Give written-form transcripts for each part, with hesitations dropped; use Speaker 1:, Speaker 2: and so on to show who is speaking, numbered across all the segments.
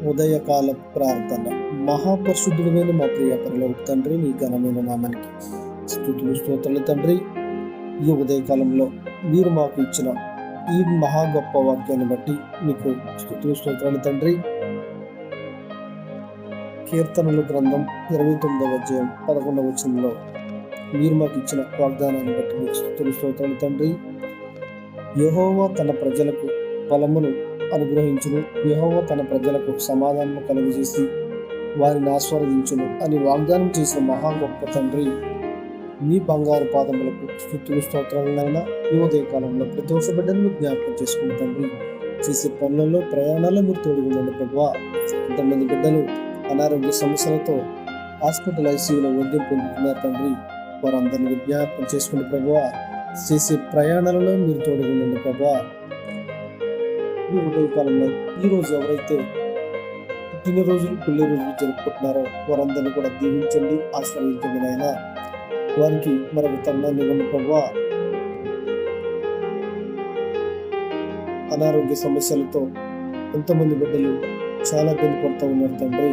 Speaker 1: ఉదయకాల ప్రార్థన. మహాపరిశుద్ధుడైన మా ప్రియ పరలోక తండ్రి, నీ ఘనమైన నామానికి స్తుతులు స్తోత్రాలు తండ్రి. ఈ ఉదయకాలంలో మీరు మాకు ఇచ్చిన ఈ మహా గొప్ప వాక్యాన్ని బట్టి మీకు స్తుతులు స్తోత్రాలు తండ్రి. కీర్తనల గ్రంథం 29వ అధ్యాయం 11వ వచనంలో మీరు మాకు ఇచ్చిన వాగ్దానాన్ని బట్టి మీకు స్తుతులు స్తోత్రాలు తండ్రి. యెహోవా తన ప్రజలకు బలమును అనుగ్రహించును, యెహోవా తన ప్రజలకు సమాధానం కలుగజేసి వారిని ఆస్వాదించును అని వాగ్దానం చేసిన మహా గొప్ప తండ్రి, మీ బంగారు పాదములకు స్తుతులు స్తోత్రాలైనా ఈ ఉదయకాలంలో ప్రతి ఒక్క బిడ్డను జ్ఞాపకం చేసుకుని తండ్రి, చేసే పనులలో ప్రయాణాల్లో మీరు తోడుగుండండి ప్రభువా. కొంతమంది బిడ్డలు అనారోగ్య సమస్యలతో హాస్పిటల్ ఐసీయూలో వైద్యం పొందుతున్నారు తండ్రి, వారందరినీ జ్ఞాపకం చేసుకుని ప్రభువా, చేసే ప్రయాణాలలో మీరు తోడుగుండండి ప్రభువా. ఈ ఉదయకాలంలో ఈరోజు ఎవరైతే పుట్టినరోజులు పెళ్లి రోజులు జరుపుకుంటున్నారో వారందరినీ కూడా దీవించండి, ఆశీర్వదించండి నాయన. వారికి మరొక తరుణాన్ని ఇవ్వండి ప్రభువా. అనారోగ్య సమస్యలతో ఎంతోమంది బిడ్డలు చాలా ఇబ్బంది పడుతూ ఉన్నారు తండ్రి,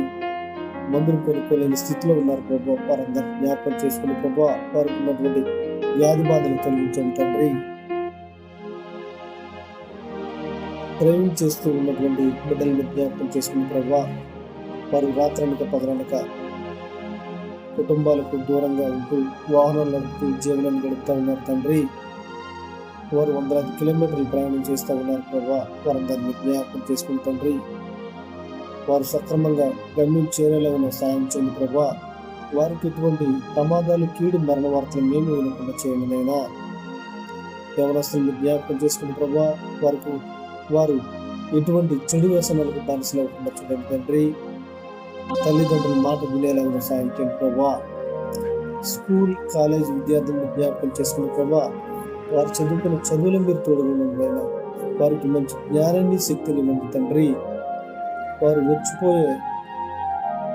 Speaker 1: మందులు కొనుక్కోలేని స్థితిలో ఉన్నారు ప్రభు. వారందరూ జ్ఞాపకం చేసుకుని ప్రభు, వారికి ఉన్నటువంటి వ్యాధి బాధలు తొలగించండి తండ్రి. డ్రైవింగ్ చేస్తూ ఉన్నటువంటి బిడ్డలను జ్ఞాపకం చేసుకుని ప్రభు, వారు రాత్రనక పగలనక కుటుంబాలకు దూరంగా ఉంటూ వాహనాలు నడుపుతూ జీవనాన్ని గడుపుతూ ఉన్నారు తండ్రి. వారు వందలాది కిలోమీటర్లు ప్రయాణం చేస్తూ ఉన్నారు ప్రభు. వారందరినీ జ్ఞాపకం చేసుకుని తండ్రి, వారు సక్రమంగా గమ్యం చేరేలాగా సాయం చేయండి ప్రభా. వారికి ఎటువంటి ప్రమాదాలు, కీడు, మరణ వార్తలు మేము వినకుండా చేయండి నైనా. యవనస్తులను జ్ఞాపకం చేసుకుని ప్రభా, వారు ఎటువంటి చెడు వ్యసనాలకు బానిసలు అవ్వకుండా చూడండి తండ్రి. తల్లిదండ్రుల మాట వినేలాగా సాయం చేయండి ప్రభా. స్కూల్, కాలేజ్ విద్యార్థులను జ్ఞాపకం చేసుకుని ప్రభా, వారు చదువుకున్న చదువులు మీరు తోడుగుండండి అయినా. వారికి మంచి జ్ఞానాన్ని, శక్తిని ఇవ్వండి తండ్రి. వారు వచ్చిపోయే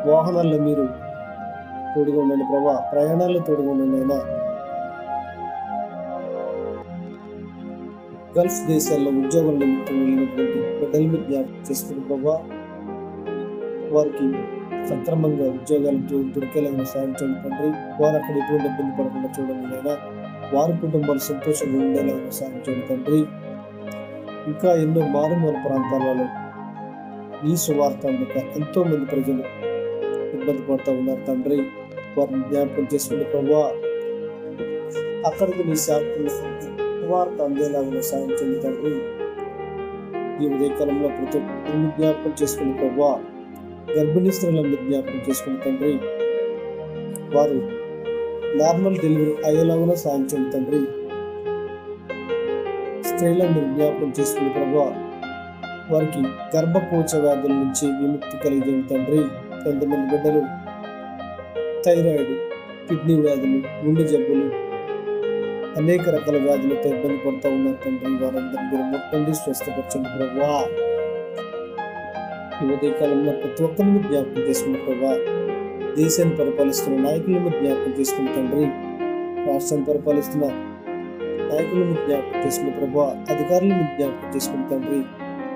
Speaker 1: వాహనాల్లో మీరు తోడుగా ఉండండి ప్రభా, ప్రయాణాల్లో తోడుగా ఉండండి అయినా. గల్ఫ్ దేశాల్లో ఉద్యోగాల నిమిత్తం వెళ్ళినటువంటి బిడ్డలను జ్ఞాపకం చేసుకుని ప్రభా, వారికి సక్రమంగా ఉద్యోగాలు దొరికేలాగా సాయం చేయండి తండ్రి. వారు అక్కడ ఎటువంటి ఇబ్బంది పడకుండా చూడండి అయినా. వారి కుటుంబాలు సంతోషంగా ఉండేలాగా సాయం చేయండి తండ్రి. ఇంకా ఎన్నో మారుమూల ప్రాంతాలలో ఈ సువార్త అందుక ఎంతో మంది ప్రజలు ఇబ్బంది పడుతూ ఉన్నారు తండ్రి. వారిని జ్ఞాపకం చేసుకుని ప్రభా, అక్కడికి నీ సువార్త అందేలాగా సాయం చేయండి తండ్రి. ఈ ఉదయకాలంలో ప్రతి ఒక్కరిని జ్ఞాపకం చేసుకుని ప్రభా, గర్భిణీ స్త్రీలను జ్ఞాపకం చేసుకుని తండ్రి, వారు నార్మల్ డెలివరీ అయ్యేలాగా సాయం చేయండి తండ్రి. స్త్రీలను జ్ఞాపకం చేసుకుని ప్రభా, వారికి గర్భకోశ వ్యాధుల నుంచి విముక్తి కలిగింది తండ్రి. కొంతమంది బిడ్డలు థైరాయిడ్, కిడ్నీ వ్యాధులు, గుండె జబ్బులు, అనేక రకాల వ్యాధులతో ఇబ్బంది పడుతూ ఉన్నారు తండ్రి. వారందరూ మీరు ముట్టండి, స్వస్థపరచండి ప్రభా. ఈ ఉదయకాలంలో ప్రతి ఒక్కరిని జ్ఞాపకం చేసుకున్న ప్రభా, దేశాన్ని పరిపాలిస్తున్న నాయకులను జ్ఞాపకం చేసుకున్న తండ్రి, రాష్ట్రాన్ని పరిపాలిస్తున్న నాయకులను జ్ఞాపకం చేసుకున్న ప్రభా, అధికారులను జ్ఞాపకం చేసుకున్న తండ్రి,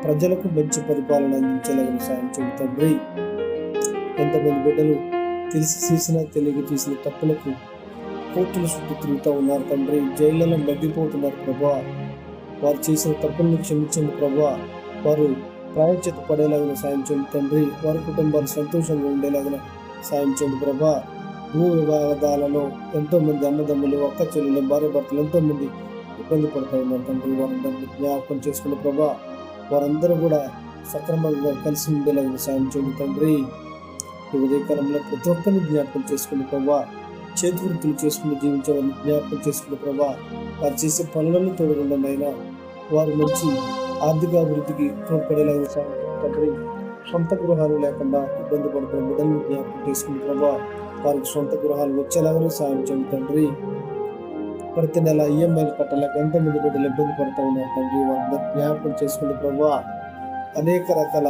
Speaker 1: ప్రజలకు మంచి పరిపాలన అందించేలాగా సాయం చేయండి తండ్రి. ఎంతమంది బిడ్డలు తెలిసి చేసిన, తెలియక చేసిన తప్పులకు కోర్టుల చుట్టూ తిరుగుతూ ఉన్నారు తండ్రి, జైళ్లలో మగ్గిపోతున్నారు ప్రభా. వారు చేసిన తప్పులను క్షమించండి ప్రభా. వారు ప్రాయశ్చిత్త పడేలాగా సాయం చేయండి తండ్రి. వారి కుటుంబాలు సంతోషంగా ఉండేలాగా సాయం చేయండి ప్రభా. భూ వివాదాలలో ఎంతో మంది అన్నదమ్ములు, అక్క చెల్లెలు, భార్య భర్తలు ఎంతో మంది ఇబ్బంది పడుతూ ఉన్నారు తండ్రి. వారందరినీ జ్ఞాపకం చేసుకున్న ప్రభా, వారందరూ కూడా సక్రమంగా కలిసి ఉండేలాగా సాయం చేయండి తండ్రి. ఈ ఉదయకాలంలో ప్రతి ఒక్కరిని జ్ఞాపకం చేసుకుని ప్రభా, చేతి వృత్తులు చేసుకుని జీవించేవారిని జ్ఞాపకం చేసుకుని ప్రభా, వారు చేసే పనులను తోడుగుండండి అయినా. వారు మంచి ఆర్థిక అభివృద్ధికి తోడ్పడేలాగా సాయం చేయండి తండ్రి. సొంత గృహాలు లేకుండా ఇబ్బంది పడుతున్న బిడ్డలను జ్ఞాపకం చేసుకుని ప్రభా, వారికి సొంత గృహాలు వచ్చేలాగానే సాయం చేయండి తండ్రి. ప్రతి నెల ఈఎంఐలు కట్టలేక ఎంతమంది బిడ్డలు ఇబ్బంది పడుతూ ఉన్నారు తండ్రి. వారిని జ్ఞాపకం చేసుకుని ప్రభా, అనేక రకాల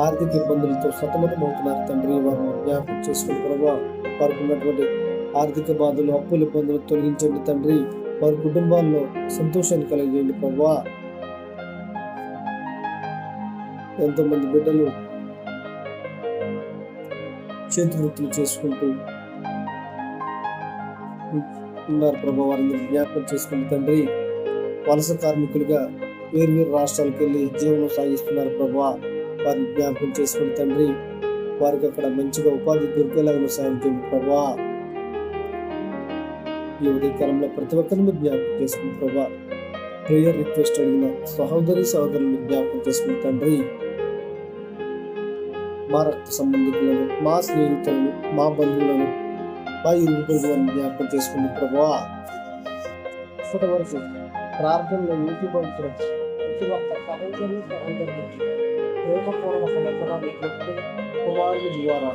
Speaker 1: ఆర్థిక ఇబ్బందులతో సతమతం అవుతున్నారు తండ్రి. వారిని జ్ఞాపకం చేసుకుని ప్రభా, వారికి ఉన్నటువంటి ఆర్థిక బాధలు, అప్పుల ఇబ్బందులు తొలగించండి తండ్రి. వారి కుటుంబాల్లో సంతోషాన్ని కలిగేయండి ప్రభా. ఎంతోమంది బిడ్డలు చేతి వృత్తులు చేసుకుంటూ ఉన్నారు ప్రభా. వారిని జ్ఞాపకం చేసుకుని తండ్రి, వలస కార్మికులుగా వేరు రాష్ట్రాలకు వెళ్ళి జీవనం సాగిస్తున్నారు ప్రభా. వారిని జ్ఞాపకం చేసుకుని తండ్రి, వారికి అక్కడ మంచిగా ఉపాధి దొరికేలాగా సాయం చేయండి ప్రభా. ఈ ఉదయకాలంలో ప్రతి ఒక్కరిని జ్ఞాపకం చేసుకుని ప్రభా. ప్రేయర్ రిక్వెస్ట్ అడిగిన సహోదరులను జ్ఞాపకం చేసుకుని తండ్రి, మా రక్త సంబంధికులను, మా స్నేహితులను, మా బంధువులను, మా ఇరుగు పొరుగు వారిని జ్ఞాపకం చేసుకుని ప్రభా. ఇప్పటి వరకు ప్రార్థనలో నీతిపడుతున్న ప్రతి ఒక్క సహోదరునికి ప్రేమపూర్వక లెక్కనాలు కుమారుని ద్వారా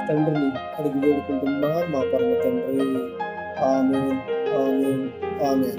Speaker 1: తండ్రిని అడిగి వేడుకుంటున్నా మా పరమ తండ్రి. ఆమేన్, ఆమేన్, ఆమేన్.